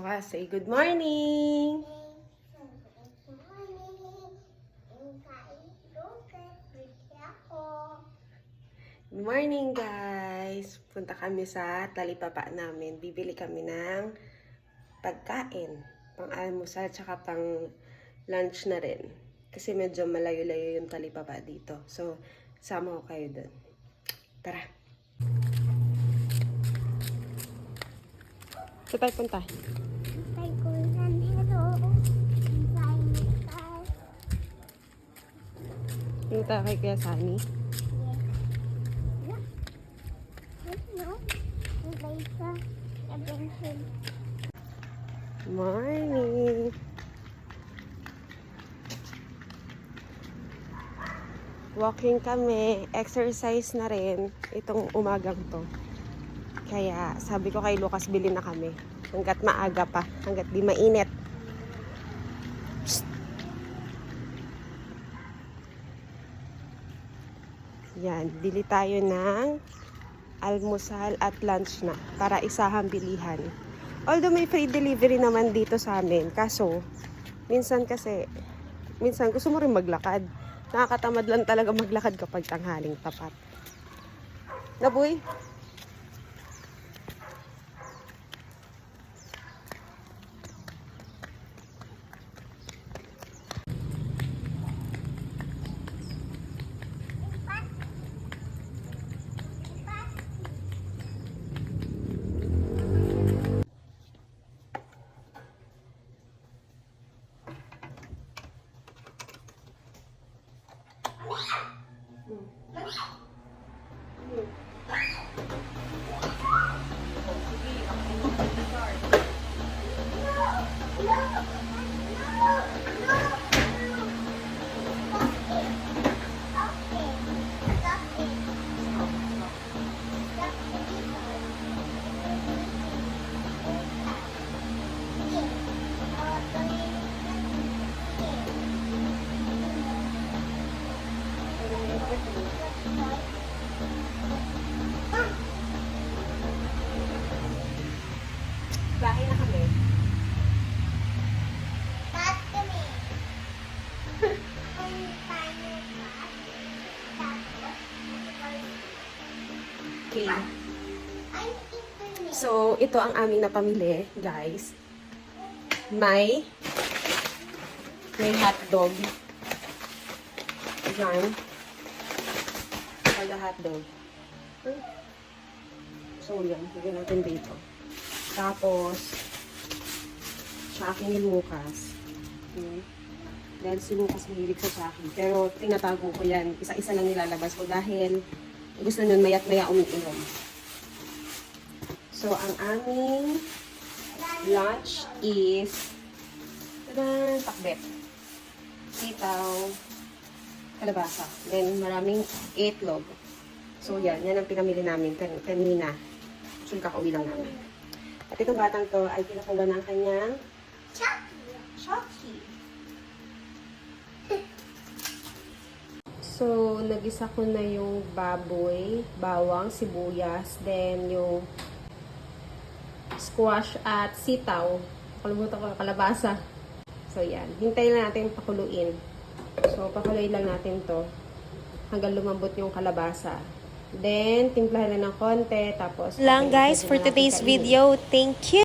ka, say good morning! Good morning guys! Punta kami sa talipapa namin. Bibili kami ng pagkain. Pang-almusal tsaka pang lunch na rin. Kasi medyo malayo-layo yung talipapa dito. So, sama ko kayo dun. Tara! Saan tayo punta? Punta kay Kuya Sunny. Morning! Walking kami, exercise na rin itong umagang to. Kaya sabi ko kay Lucas, bilhin na kami. Hanggat maaga pa, hanggat di mainit. Psst. Yan, bili tayo ng almusal at lunch na para isahang bilihan. Although may free delivery naman dito sa amin, kaso minsan gusto mo rin maglakad. Nakakatamad lang talaga maglakad kapag tanghaling tapat. Naboy? Bahay na kami. Okay. So, ito ang aming napamili, guys. May hotdog. Yan. For the hotdog. So, yan. Bigyan natin dito. Tapos, sa akin ni Lucas. Okay. Dahil si Lucas mahilig sa akin. Pero, tinatago ko yan. Isa-isa lang nilalabas ko dahil gusto nun mayat-maya umiinom. So, ang aming lunch is pakbet. Sitaw, kalabasa. Then, maraming itlog. So, yan. Yan ang pinamili namin kanina. So, kakauwi lang namin. At itong batang to ay pinakuha ng kanyang Chucky. So, nagisa ko na yung baboy, bawang, sibuyas, then yung squash at sitaw. Nakalimutan ko, kalabasa. So, yan. Hintayin lang natin pakuluin. So, pakuluin lang natin to hanggang lumambot yung kalabasa. Then, timplahan na ng konti. Tapos, Lang guys for today's video. Thank you.